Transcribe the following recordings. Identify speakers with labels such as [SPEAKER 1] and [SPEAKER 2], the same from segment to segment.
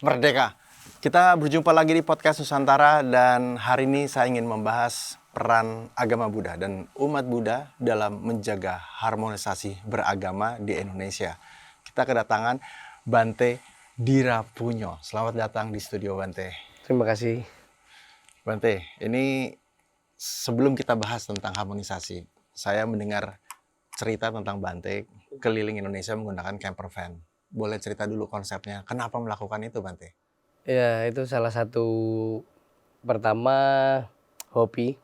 [SPEAKER 1] Merdeka. Kita berjumpa lagi di podcast Nusantara dan hari ini saya ingin membahas peran agama Buddha dan umat Buddha dalam menjaga harmonisasi beragama di Indonesia. Kita kedatangan Bante Dirapunyo. Selamat datang di studio Bante.
[SPEAKER 2] Terima kasih.
[SPEAKER 1] Bante, ini sebelum kita bahas tentang harmonisasi, saya mendengar cerita tentang Bante keliling Indonesia menggunakan camper van. Boleh cerita dulu konsepnya, kenapa melakukan itu Bante?
[SPEAKER 2] Ya, itu salah satu pertama hobi,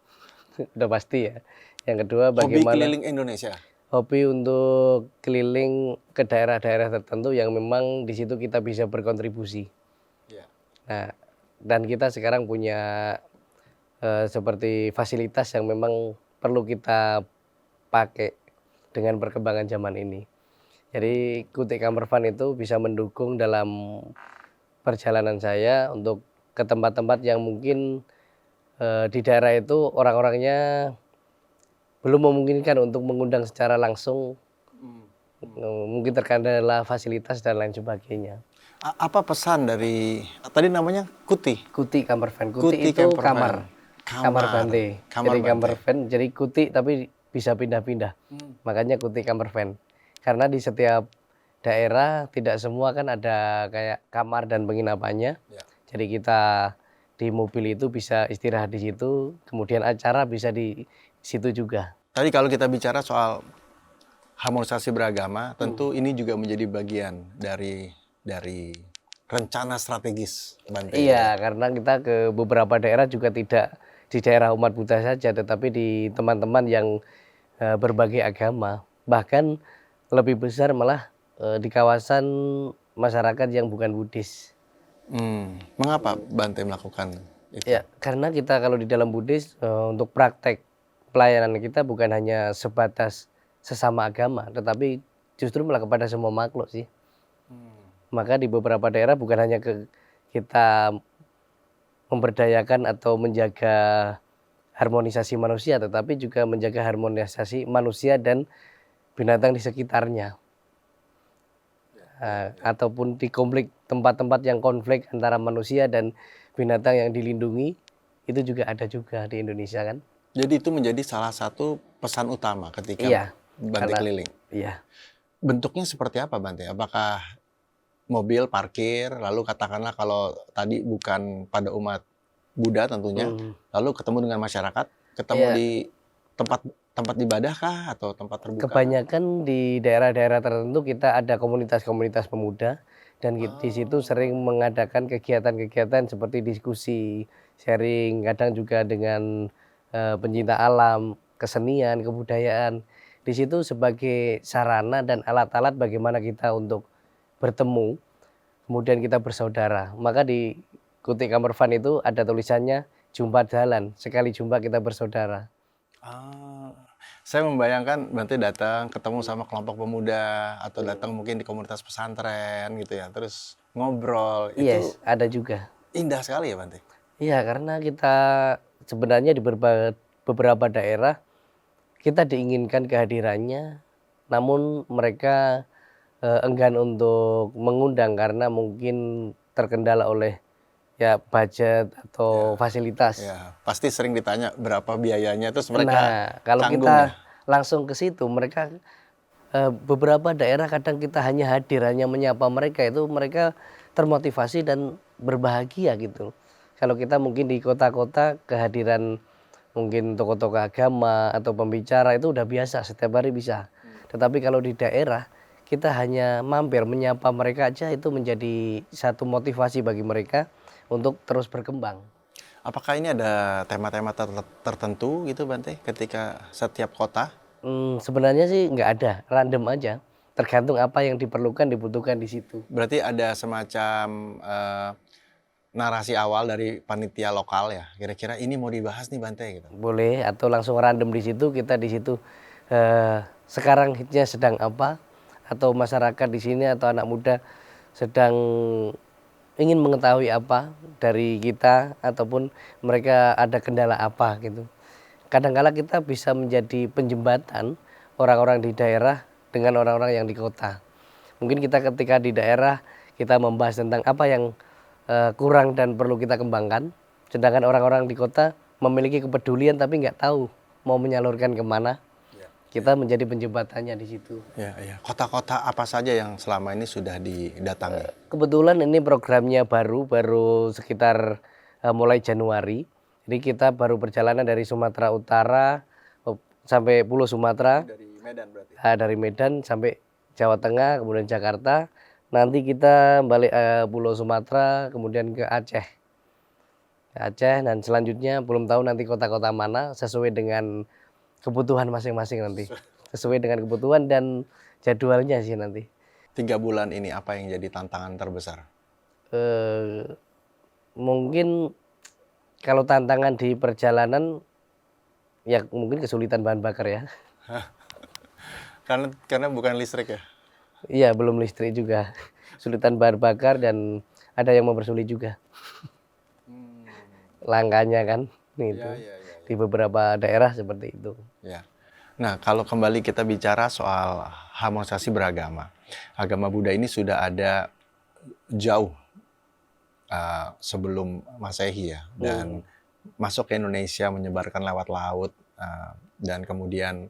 [SPEAKER 2] udah pasti ya. Yang kedua
[SPEAKER 1] Hobi
[SPEAKER 2] bagaimana
[SPEAKER 1] keliling Indonesia?
[SPEAKER 2] hobi untuk keliling ke daerah-daerah tertentu yang memang di situ kita bisa berkontribusi.
[SPEAKER 1] Ya.
[SPEAKER 2] Nah, dan kita sekarang punya seperti fasilitas yang memang perlu kita pakai dengan perkembangan zaman ini. Jadi Kutik Camper Van itu bisa mendukung dalam perjalanan saya untuk ke tempat-tempat yang mungkin di daerah itu orang-orangnya belum memungkinkan untuk mengundang secara langsung, mungkin terkendala fasilitas dan lain sebagainya.
[SPEAKER 1] Apa pesan dari tadi namanya Kuti?
[SPEAKER 2] Kuti Camper Van, Kuti
[SPEAKER 1] Kuti
[SPEAKER 2] itu
[SPEAKER 1] camper
[SPEAKER 2] kamar,
[SPEAKER 1] van.
[SPEAKER 2] kamar Bante.
[SPEAKER 1] Kamar
[SPEAKER 2] Jadi camper
[SPEAKER 1] Bante.
[SPEAKER 2] van, jadi Kuti tapi bisa pindah-pindah. Makanya Kuti Camper Van. Karena di setiap daerah tidak semua kan ada kayak kamar dan penginapannya.
[SPEAKER 1] Ya.
[SPEAKER 2] Jadi kita di mobil itu bisa istirahat di situ, kemudian acara bisa di situ juga.
[SPEAKER 1] Tadi kalau kita bicara soal harmonisasi beragama, tentu ini juga menjadi bagian dari rencana strategis Bante.
[SPEAKER 2] Iya, karena kita ke beberapa daerah juga tidak di daerah umat Buddha saja, tetapi di teman-teman yang berbagai agama. Bahkan lebih besar malah di kawasan masyarakat yang bukan Buddhis.
[SPEAKER 1] Mengapa Bante melakukan itu?
[SPEAKER 2] Ya, karena kita kalau di dalam Buddhis untuk praktek pelayanan kita bukan hanya sebatas sesama agama, tetapi justru malah kepada semua makhluk sih. Maka di beberapa daerah bukan hanya kita memberdayakan atau menjaga harmonisasi manusia, tetapi juga menjaga harmonisasi manusia dan binatang di sekitarnya. Ataupun di konflik tempat-tempat yang konflik antara manusia dan binatang yang dilindungi, itu juga ada juga di Indonesia kan.
[SPEAKER 1] Jadi itu menjadi salah satu pesan utama ketika
[SPEAKER 2] Iya,
[SPEAKER 1] Bante keliling.
[SPEAKER 2] Iya.
[SPEAKER 1] Bentuknya seperti apa Bante? Apakah mobil parkir, lalu katakanlah kalau tadi bukan pada umat Buddha tentunya, lalu ketemu dengan masyarakat, ketemu
[SPEAKER 2] Iya.
[SPEAKER 1] di tempat ibadah kah atau tempat terbuka?
[SPEAKER 2] Kebanyakan di daerah-daerah tertentu kita ada komunitas-komunitas pemuda dan di situ sering mengadakan kegiatan-kegiatan seperti diskusi, sharing, kadang juga dengan pencinta alam, kesenian, kebudayaan. Di situ sebagai sarana dan alat-alat bagaimana kita untuk bertemu, kemudian kita bersaudara. Maka di Kutik Camper Van itu ada tulisannya jumpa jalan, sekali jumpa kita bersaudara.
[SPEAKER 1] Saya membayangkan Bante datang ketemu sama kelompok pemuda atau datang mungkin di komunitas pesantren gitu ya, terus ngobrol.
[SPEAKER 2] Yes,
[SPEAKER 1] Itu
[SPEAKER 2] ada juga.
[SPEAKER 1] indah sekali ya Bante.
[SPEAKER 2] Iya, karena kita sebenarnya di beberapa daerah kita diinginkan kehadirannya, namun mereka enggan untuk mengundang karena mungkin terkendala oleh ya budget atau fasilitas.
[SPEAKER 1] Ya, pasti sering ditanya berapa biayanya, terus mereka
[SPEAKER 2] Nah, kalau
[SPEAKER 1] canggung
[SPEAKER 2] kita
[SPEAKER 1] ya.
[SPEAKER 2] langsung ke situ, mereka beberapa daerah kadang kita hanya hadir, hanya menyapa mereka, itu mereka termotivasi dan berbahagia gitu. Kalau kita mungkin di kota-kota kehadiran mungkin tokoh-tokoh agama atau pembicara itu udah biasa, setiap hari bisa. Tetapi kalau di daerah kita hanya mampir menyapa mereka aja itu menjadi satu motivasi bagi mereka untuk terus berkembang.
[SPEAKER 1] Apakah ini ada tema-tema tertentu gitu Bante ketika setiap kota?
[SPEAKER 2] Sebenarnya sih nggak ada, random aja. Tergantung apa yang dibutuhkan di situ.
[SPEAKER 1] Berarti ada semacam narasi awal dari panitia lokal ya. Kira-kira ini mau dibahas nih Bante gitu.
[SPEAKER 2] Boleh atau langsung random di situ, kita di situ sekarang hitnya sedang apa, atau masyarakat di sini atau anak muda sedang ingin mengetahui apa dari kita ataupun mereka ada kendala apa gitu. Kadang-kala kita bisa menjadi penjembatan orang-orang di daerah dengan orang-orang yang di kota. Mungkin kita ketika di daerah kita membahas tentang apa yang kurang dan perlu kita kembangkan. Sedangkan orang-orang di kota memiliki kepedulian tapi nggak tahu mau menyalurkan kemana. Kita menjadi penjembatannya di situ.
[SPEAKER 1] Ya, ya. Kota-kota apa saja yang selama ini sudah didatangi?
[SPEAKER 2] Kebetulan ini programnya baru sekitar mulai Januari. Jadi kita baru perjalanan dari Sumatera Utara sampai Pulau Sumatera.
[SPEAKER 1] Dari Medan berarti?
[SPEAKER 2] Dari Medan sampai Jawa Tengah, kemudian Jakarta. Nanti kita balik Pulau Sumatera, kemudian ke Aceh. Dan selanjutnya belum tahu nanti kota-kota mana sesuai dengan kebutuhan masing-masing nanti. Sesuai dengan kebutuhan dan jadwalnya sih nanti.
[SPEAKER 1] 3 bulan ini apa yang jadi tantangan terbesar?
[SPEAKER 2] Mungkin kalau tantangan di perjalanan ya mungkin kesulitan bahan bakar ya.
[SPEAKER 1] Karena bukan listrik ya?
[SPEAKER 2] Iya, belum listrik juga. Kesulitan bahan bakar dan ada yang mempersulit juga. Langkahnya kan gitu.
[SPEAKER 1] Ya.
[SPEAKER 2] Di beberapa daerah seperti itu.
[SPEAKER 1] Ya. Nah, kalau kembali kita bicara soal harmonisasi beragama. Agama Buddha ini sudah ada jauh sebelum Masehi ya, dan masuk ke Indonesia, menyebarkan lewat laut, dan kemudian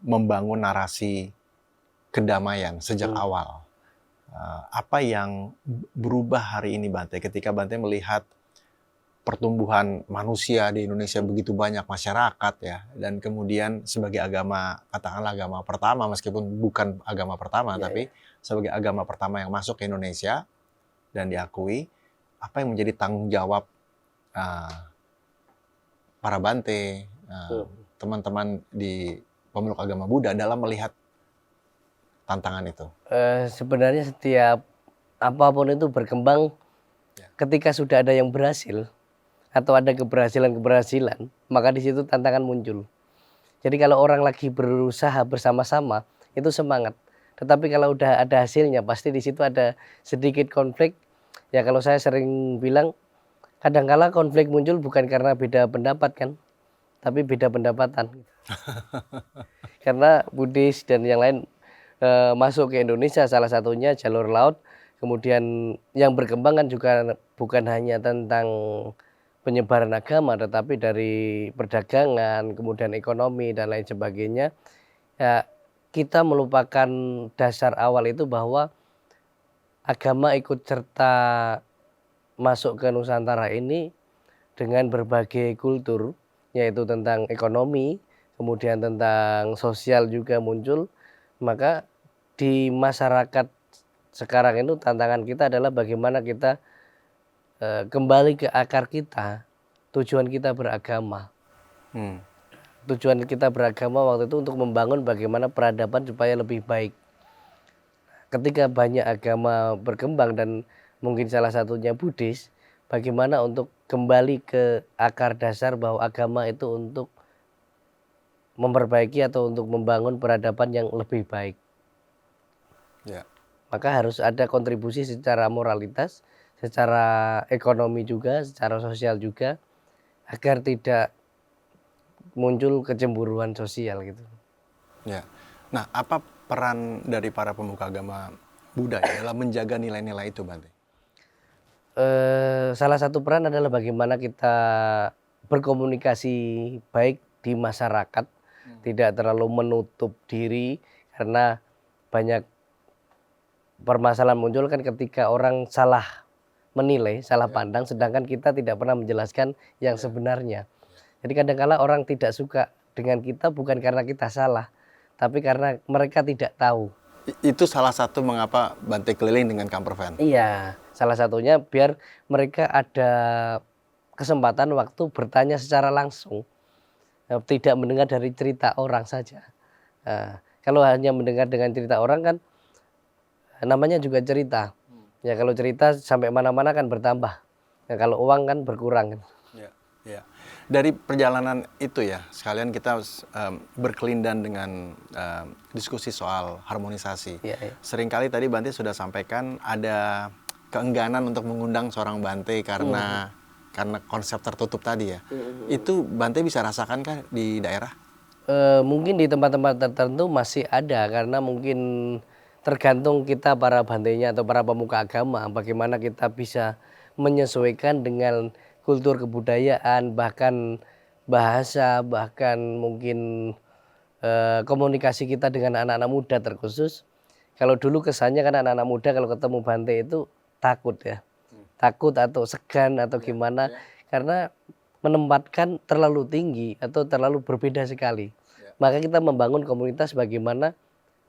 [SPEAKER 1] membangun narasi kedamaian sejak awal. Apa yang berubah hari ini, Bante, ketika Bante melihat pertumbuhan manusia di Indonesia begitu banyak, masyarakat ya, dan kemudian sebagai agama, katakanlah agama pertama, meskipun bukan agama pertama, tapi sebagai agama pertama yang masuk ke Indonesia dan diakui, apa yang menjadi tanggung jawab para Bante, teman-teman di pemeluk agama Buddha dalam melihat tantangan itu?
[SPEAKER 2] Sebenarnya setiap apapun itu berkembang ketika sudah ada yang berhasil atau ada keberhasilan, maka di situ tantangan muncul. Jadi kalau orang lagi berusaha bersama-sama itu semangat. Tetapi kalau udah ada hasilnya pasti di situ ada sedikit konflik. Ya kalau saya sering bilang kadangkala konflik muncul bukan karena beda pendapat kan, tapi beda pendapatan. Karena Buddhis dan yang lain masuk ke Indonesia, salah satunya jalur laut. Kemudian yang berkembang kan juga bukan hanya tentang penyebaran agama, tetapi dari perdagangan, kemudian ekonomi dan lain sebagainya. Ya, kita melupakan dasar awal itu bahwa agama ikut serta masuk ke Nusantara ini dengan berbagai kultur, yaitu tentang ekonomi, kemudian tentang sosial juga muncul. Maka di masyarakat sekarang itu tantangan kita adalah bagaimana kita kembali ke akar kita, tujuan kita beragama. Tujuan kita beragama waktu itu untuk membangun bagaimana peradaban supaya lebih baik. Ketika banyak agama berkembang dan mungkin salah satunya Buddhis, bagaimana untuk kembali ke akar dasar bahwa agama itu untuk memperbaiki atau untuk membangun peradaban yang lebih baik.
[SPEAKER 1] Ya.
[SPEAKER 2] Maka harus ada kontribusi secara moralitas, secara ekonomi juga, secara sosial juga, agar tidak muncul kecemburuan sosial gitu.
[SPEAKER 1] Ya. Nah, apa peran dari para pemuka agama Buddha ya dalam menjaga nilai-nilai itu, Bante?
[SPEAKER 2] Salah satu peran adalah bagaimana kita berkomunikasi baik di masyarakat, tidak terlalu menutup diri, karena banyak permasalahan muncul kan ketika orang salah menilai, salah pandang, sedangkan kita tidak pernah menjelaskan yang sebenarnya. Jadi kadang-kala orang tidak suka dengan kita bukan karena kita salah, tapi karena mereka tidak tahu.
[SPEAKER 1] Itu salah satu mengapa Bante keliling dengan campervan.
[SPEAKER 2] Iya, salah satunya biar mereka ada kesempatan waktu bertanya secara langsung, tidak mendengar dari cerita orang saja. Kalau hanya mendengar dengan cerita orang kan namanya juga cerita. Ya kalau cerita sampai mana-mana kan bertambah. Ya, kalau uang kan berkurang.
[SPEAKER 1] Ya. Dari perjalanan itu ya, sekalian kita berkelindan dengan diskusi soal harmonisasi.
[SPEAKER 2] Ya.
[SPEAKER 1] Seringkali tadi Bante sudah sampaikan ada keengganan untuk mengundang seorang Bante karena konsep tertutup tadi ya. Itu Bante bisa rasakan kah di daerah?
[SPEAKER 2] Mungkin di tempat-tempat tertentu masih ada, karena mungkin tergantung kita para bantenya atau para pemuka agama bagaimana kita bisa menyesuaikan dengan kultur kebudayaan, bahkan bahasa, bahkan mungkin komunikasi kita dengan anak-anak muda terkhusus. Kalau dulu kesannya kan anak-anak muda kalau ketemu Bante itu takut ya, takut atau segan atau gimana, karena menempatkan terlalu tinggi atau terlalu berbeda sekali. Maka kita membangun komunitas bagaimana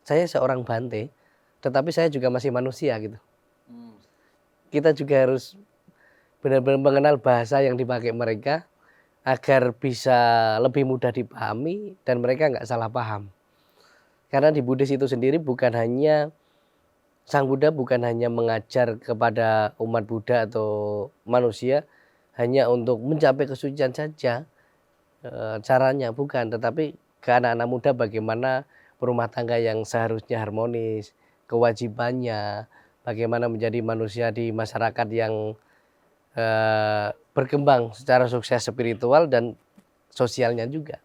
[SPEAKER 2] saya seorang Bante, tetapi saya juga masih manusia gitu. Kita juga harus benar-benar mengenal bahasa yang dipakai mereka agar bisa lebih mudah dipahami dan mereka nggak salah paham. Karena di Buddhis itu sendiri bukan hanya Sang Buddha bukan hanya mengajar kepada umat Buddha atau manusia hanya untuk mencapai kesucian saja caranya, bukan, tetapi ke anak-anak muda bagaimana berumah tangga yang seharusnya harmonis, kewajibannya, bagaimana menjadi manusia di masyarakat yang berkembang secara sukses spiritual dan sosialnya juga.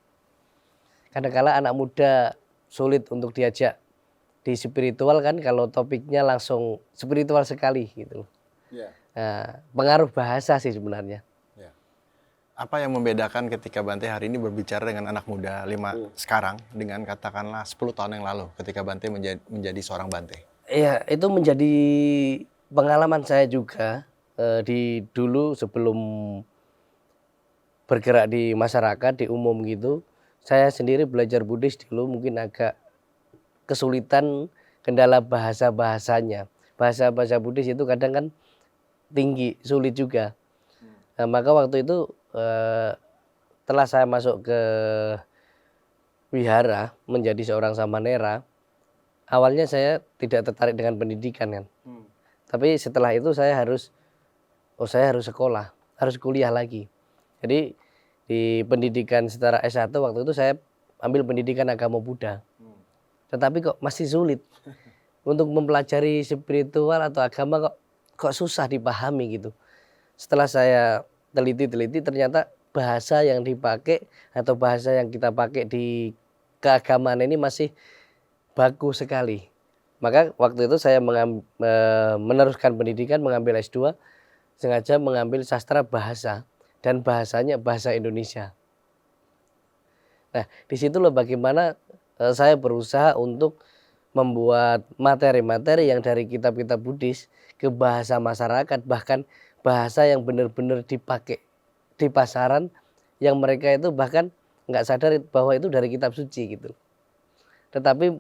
[SPEAKER 2] Kadang-kala anak muda sulit untuk diajak di spiritual kan kalau topiknya langsung spiritual sekali gitu. Nah, pengaruh bahasa sih sebenarnya.
[SPEAKER 1] Apa yang membedakan ketika Bante hari ini berbicara dengan anak muda sekarang dengan katakanlah 10 tahun yang lalu ketika Bante menjadi seorang Bante?
[SPEAKER 2] Iya, itu menjadi pengalaman saya juga di dulu sebelum bergerak di masyarakat, di umum gitu. Saya sendiri belajar Buddhis dulu mungkin agak kesulitan kendala bahasa-bahasanya. Bahasa-bahasa Buddhis itu kadang kan tinggi, sulit juga. Nah, maka waktu itu setelah saya masuk ke wihara menjadi seorang samanera, awalnya saya tidak tertarik dengan pendidikan kan. Tapi setelah itu saya harus sekolah, harus kuliah lagi. Jadi di pendidikan setara S1 waktu itu saya ambil pendidikan agama Buddha. Tetapi kok masih sulit untuk mempelajari spiritual atau agama kok susah dipahami gitu. Setelah saya teliti-teliti ternyata bahasa yang dipakai atau bahasa yang kita pakai di keagamaan ini masih bagus sekali. Maka waktu itu saya meneruskan pendidikan, mengambil S2, sengaja mengambil sastra bahasa dan bahasanya bahasa Indonesia. Nah, disitulah bagaimana saya berusaha untuk membuat materi-materi yang dari kitab-kitab Buddhis ke bahasa masyarakat, bahkan bahasa yang benar-benar dipakai di pasaran yang mereka itu bahkan nggak sadar bahwa itu dari kitab suci gitu. Tetapi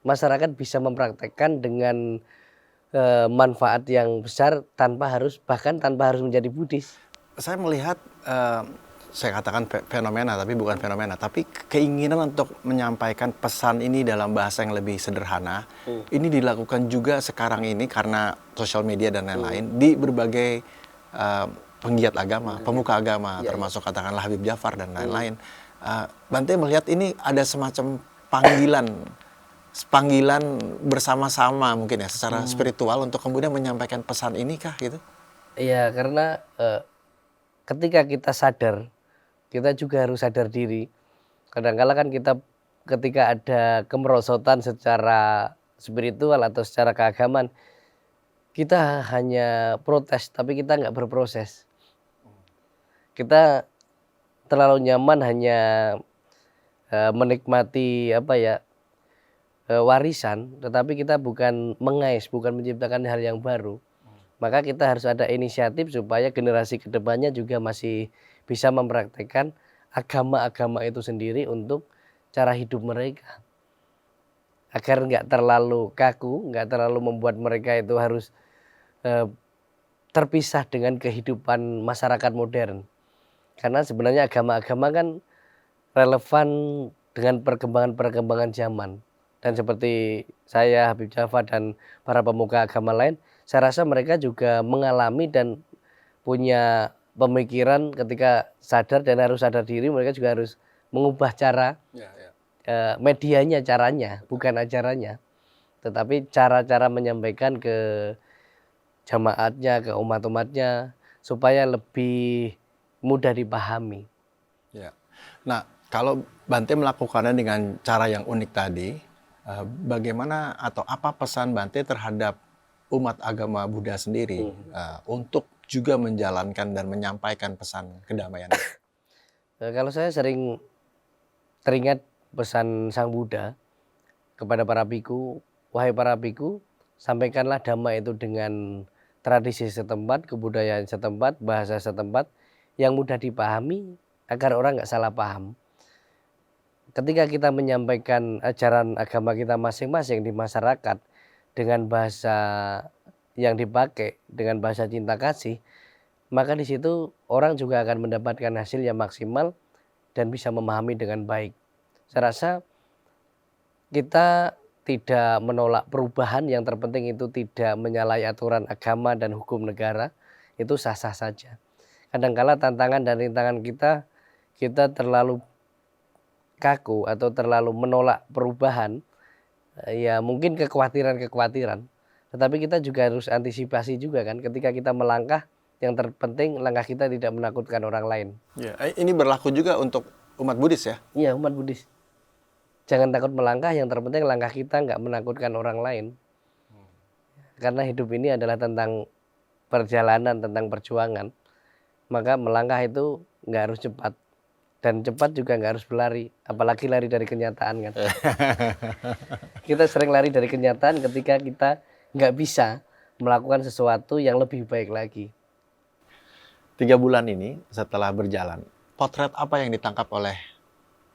[SPEAKER 2] masyarakat bisa mempraktekkan dengan manfaat yang besar tanpa harus menjadi Buddhis.
[SPEAKER 1] Saya melihat saya katakan fenomena tapi bukan fenomena, tapi keinginan untuk menyampaikan pesan ini dalam bahasa yang lebih sederhana. Ini dilakukan juga sekarang ini karena sosial media dan lain-lain di berbagai penggiat agama, pemuka agama, termasuk katakanlah Habib Jafar dan lain-lain. Bante melihat ini ada semacam panggilan bersama-sama mungkin ya secara spiritual untuk kemudian menyampaikan pesan ini kah gitu?
[SPEAKER 2] Iya, karena ketika kita sadar, kita juga harus sadar diri. Kadang-kala kan kita ketika ada kemerosotan secara spiritual atau secara keagamaan, kita hanya protes tapi kita nggak berproses. Kita terlalu nyaman hanya menikmati warisan, tetapi kita bukan mengais, bukan menciptakan hal yang baru. Maka kita harus ada inisiatif supaya generasi kedepannya juga masih bisa mempraktekkan agama-agama itu sendiri untuk cara hidup mereka. Agar nggak terlalu kaku, nggak terlalu membuat mereka itu harus terpisah dengan kehidupan masyarakat modern. Karena sebenarnya agama-agama kan relevan dengan perkembangan-perkembangan zaman. Dan seperti saya, Habib Jafar, dan para pemuka agama lain, saya rasa mereka juga mengalami dan punya pemikiran ketika sadar dan harus sadar diri, mereka juga harus mengubah cara medianya, caranya, bukan ajarannya. Tetapi cara-cara menyampaikan ke jamaatnya, ke umat-umatnya, supaya lebih mudah dipahami.
[SPEAKER 1] Ya. Nah, kalau Bante melakukannya dengan cara yang unik tadi, bagaimana atau apa pesan Bante terhadap umat agama Buddha sendiri untuk juga menjalankan dan menyampaikan pesan kedamaian?
[SPEAKER 2] Kalau saya sering teringat pesan Sang Buddha kepada para biku, wahai para biku, sampaikanlah dhamma itu dengan tradisi setempat, kebudayaan setempat, bahasa setempat yang mudah dipahami agar orang nggak salah paham. Ketika kita menyampaikan ajaran agama kita masing-masing di masyarakat dengan bahasa yang dipakai, dengan bahasa cinta kasih, maka di situ orang juga akan mendapatkan hasil yang maksimal dan bisa memahami dengan baik. Saya rasa kita tidak menolak perubahan, yang terpenting itu tidak menyalahi aturan agama dan hukum negara, itu sah-sah saja. Kadangkala tantangan dan rintangan kita terlalu kaku atau terlalu menolak perubahan, ya mungkin kekhawatiran-kekhawatiran. Tetapi kita juga harus antisipasi juga kan, ketika kita melangkah, yang terpenting langkah kita tidak menakutkan orang lain.
[SPEAKER 1] Ya, ini berlaku juga untuk umat Buddhis ya?
[SPEAKER 2] Iya, umat Buddhis. Jangan takut melangkah, yang terpenting langkah kita nggak menakutkan orang lain. Karena hidup ini adalah tentang perjalanan, tentang perjuangan. Maka melangkah itu nggak harus cepat. Dan cepat juga nggak harus berlari. Apalagi lari dari kenyataan kan. Kita sering lari dari kenyataan ketika kita nggak bisa melakukan sesuatu yang lebih baik lagi.
[SPEAKER 1] 3 bulan ini setelah berjalan, potret apa yang ditangkap oleh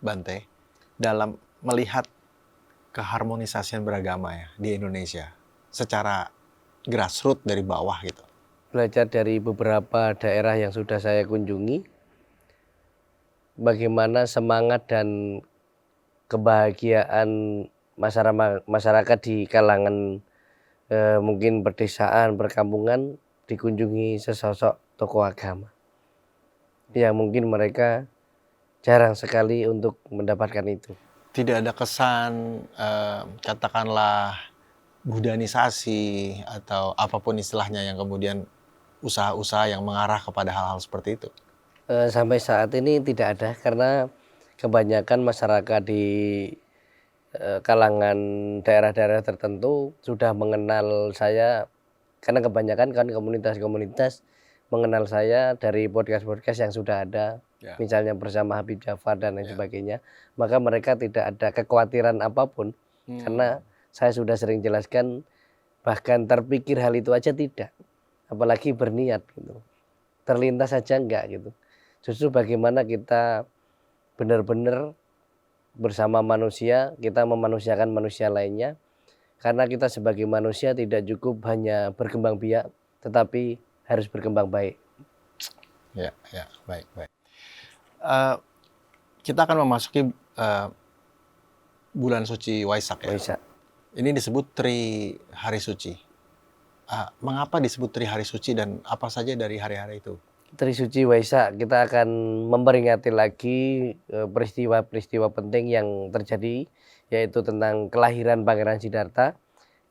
[SPEAKER 1] Bante dalam melihat keharmonisasian beragama ya di Indonesia secara grassroots dari bawah gitu?
[SPEAKER 2] Belajar dari beberapa daerah yang sudah saya kunjungi, bagaimana semangat dan kebahagiaan masyarakat di kalangan mungkin perdesaan, perkampungan, dikunjungi sesosok tokoh agama. Ya mungkin mereka jarang sekali untuk mendapatkan itu.
[SPEAKER 1] Tidak ada kesan katakanlah budanisasi atau apapun istilahnya yang kemudian usaha-usaha yang mengarah kepada hal-hal seperti itu?
[SPEAKER 2] Sampai saat ini tidak ada, karena kebanyakan masyarakat di kalangan daerah-daerah tertentu sudah mengenal saya, karena kebanyakan kan komunitas-komunitas mengenal saya dari podcast-podcast yang sudah ada, misalnya bersama Habib Jafar dan lain sebagainya. Maka mereka tidak ada kekhawatiran apapun, karena saya sudah sering jelaskan, bahkan terpikir hal itu aja tidak, apalagi berniat gitu. Terlintas saja enggak gitu. Justru bagaimana kita benar-benar bersama manusia, kita memanusiakan manusia lainnya, karena kita sebagai manusia tidak cukup hanya berkembang biak, tetapi harus berkembang baik.
[SPEAKER 1] Ya, baik. Kita akan memasuki bulan suci Waisak ya.
[SPEAKER 2] Waisak.
[SPEAKER 1] Ini disebut Tri Hari Suci. Mengapa disebut Tri Hari Suci dan apa saja dari hari-hari itu?
[SPEAKER 2] Tri Suci Waisak, kita akan memperingati lagi peristiwa-peristiwa penting yang terjadi, yaitu tentang kelahiran Pangeran Siddhartha,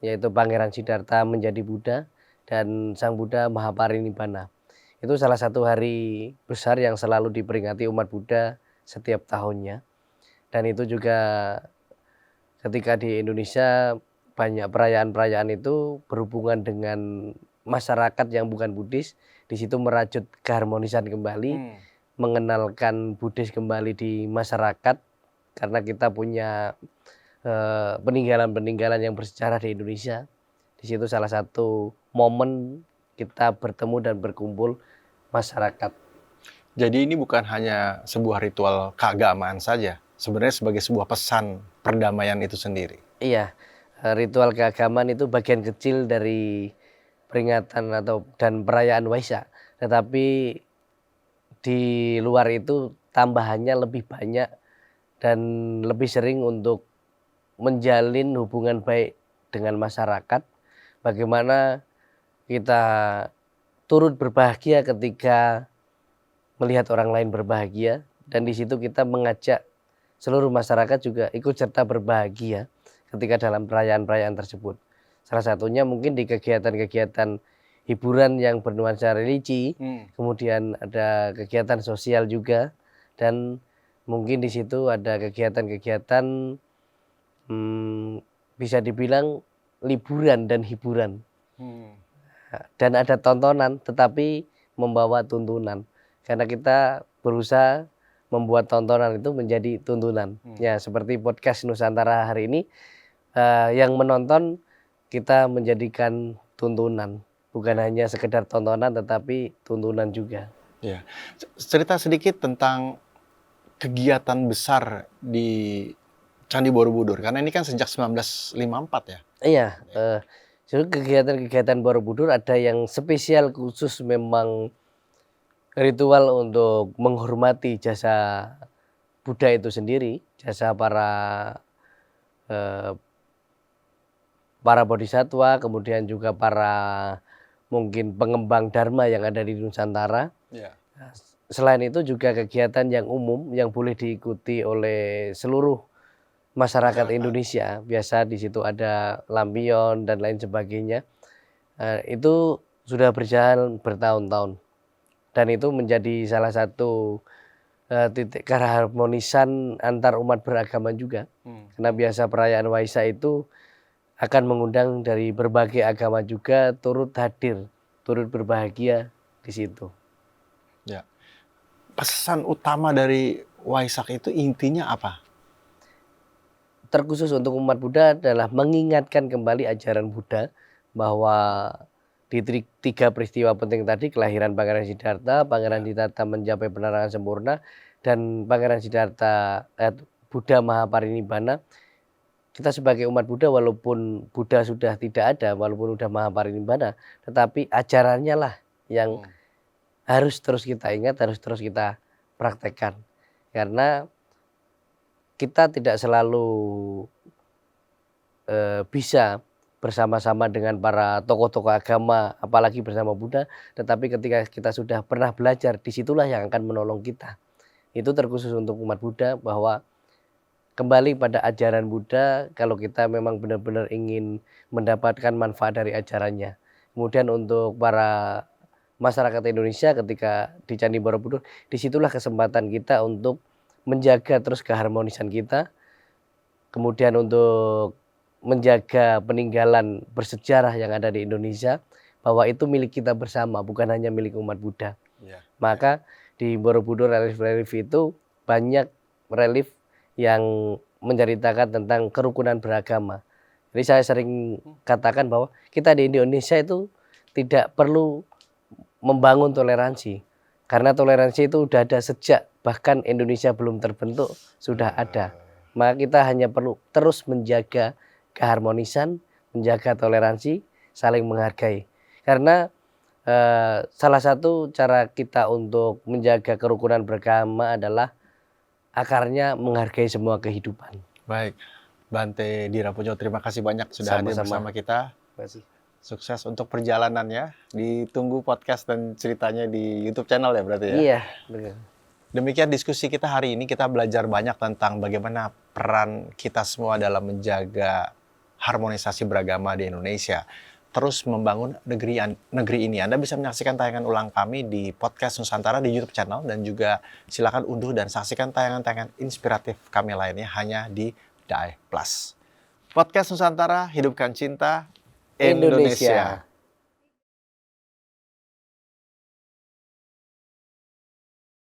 [SPEAKER 2] yaitu Pangeran Siddhartha menjadi Buddha dan Sang Buddha Mahaparinibbana. Itu salah satu hari besar yang selalu diperingati umat Buddha setiap tahunnya. Dan itu juga ketika di Indonesia banyak perayaan-perayaan itu berhubungan dengan masyarakat yang bukan Buddhis, di situ merajut keharmonisan kembali, mengenalkan Buddhis kembali di masyarakat, karena kita punya peninggalan-peninggalan yang bersejarah di Indonesia. Di situ salah satu momen kita bertemu dan berkumpul masyarakat.
[SPEAKER 1] Jadi ini bukan hanya sebuah ritual keagamaan saja, sebenarnya sebagai sebuah pesan perdamaian itu sendiri.
[SPEAKER 2] Iya, ritual keagamaan itu bagian kecil dari peringatan dan perayaan Waisak, tetapi di luar itu tambahannya lebih banyak dan lebih sering untuk menjalin hubungan baik dengan masyarakat. Bagaimana kita turut berbahagia ketika melihat orang lain berbahagia, dan di situ kita mengajak seluruh masyarakat juga ikut serta berbahagia ketika dalam perayaan-perayaan tersebut. Salah satunya mungkin di kegiatan-kegiatan hiburan yang bernuansa religi, kemudian ada kegiatan sosial juga, dan mungkin di situ ada kegiatan-kegiatan bisa dibilang liburan dan hiburan. dan ada tontonan tetapi membawa tuntunan. Karena kita berusaha membuat tontonan itu menjadi tuntunan. Ya, seperti podcast Nusantara hari ini, yang menonton kita menjadikan tuntunan. Bukan hanya sekedar tontonan tetapi tuntunan juga.
[SPEAKER 1] Ya. Cerita sedikit tentang kegiatan besar di Candi Borobudur, karena ini kan sejak 1954 ya.
[SPEAKER 2] Iya, jadi kegiatan-kegiatan Borobudur ada yang spesial khusus memang ritual untuk menghormati jasa Buddha itu sendiri, jasa eh, para bodhisatwa, kemudian juga para mungkin pengembang dharma yang ada di Nusantara.
[SPEAKER 1] Ya.
[SPEAKER 2] Selain itu juga kegiatan yang umum yang boleh diikuti oleh seluruh masyarakat Indonesia. Biasa di situ ada lampion dan lain sebagainya. Itu sudah berjalan bertahun-tahun. Dan itu menjadi salah satu titik keharmonisan antar umat beragama juga. Karena biasa perayaan Waisak itu akan mengundang dari berbagai agama juga turut hadir, turut berbahagia di situ.
[SPEAKER 1] Ya. Pesan utama dari Waisak itu intinya apa?
[SPEAKER 2] Terkhusus untuk umat Buddha adalah mengingatkan kembali ajaran Buddha bahwa di 3 peristiwa penting tadi, kelahiran Pangeran Siddhartha, Pangeran Siddhartha mencapai penerangan sempurna, dan Pangeran Siddhartha Buddha Mahaparinibbana. Kita sebagai umat Buddha, walaupun Buddha sudah tidak ada, walaupun sudah Mahaparinibbana, tetapi ajarannya lah yang harus terus kita ingat, harus terus kita praktekkan. Karena kita tidak selalu bisa bersama-sama dengan para tokoh-tokoh agama, apalagi bersama Buddha, tetapi ketika kita sudah pernah belajar, disitulah yang akan menolong kita. Itu terkhusus untuk umat Buddha, bahwa kembali pada ajaran Buddha kalau kita memang benar-benar ingin mendapatkan manfaat dari ajarannya. Kemudian untuk para masyarakat Indonesia ketika di Candi Borobudur, disitulah kesempatan kita untuk menjaga terus keharmonisan kita, kemudian untuk menjaga peninggalan bersejarah yang ada di Indonesia, bahwa itu milik kita bersama, bukan hanya milik umat Buddha.
[SPEAKER 1] Ya.
[SPEAKER 2] Maka di Borobudur relief-relief itu banyak relief yang menceritakan tentang kerukunan beragama. Jadi saya sering katakan bahwa kita di Indonesia itu tidak perlu membangun toleransi, karena toleransi itu sudah ada sejak bahkan Indonesia belum terbentuk sudah ada. Maka kita hanya perlu terus menjaga keharmonisan, menjaga toleransi, saling menghargai. Karena salah satu cara kita untuk menjaga kerukunan beragama adalah akarnya menghargai semua kehidupan.
[SPEAKER 1] Baik, Bante Dirapujo, terima kasih banyak sudah hadir bersama kita.
[SPEAKER 2] Terima kasih.
[SPEAKER 1] Sukses untuk perjalanannya. Ditunggu podcast dan ceritanya di YouTube channel ya berarti ya?
[SPEAKER 2] Iya, benar.
[SPEAKER 1] Demikian diskusi kita hari ini. Kita belajar banyak tentang bagaimana peran kita semua dalam menjaga harmonisasi beragama di Indonesia. Terus membangun negeri ini. Anda bisa menyaksikan tayangan ulang kami di podcast Nusantara di YouTube channel. Dan juga silakan unduh dan saksikan tayangan-tayangan inspiratif kami lainnya hanya di DAI Plus. Podcast Nusantara, hidupkan cinta Indonesia.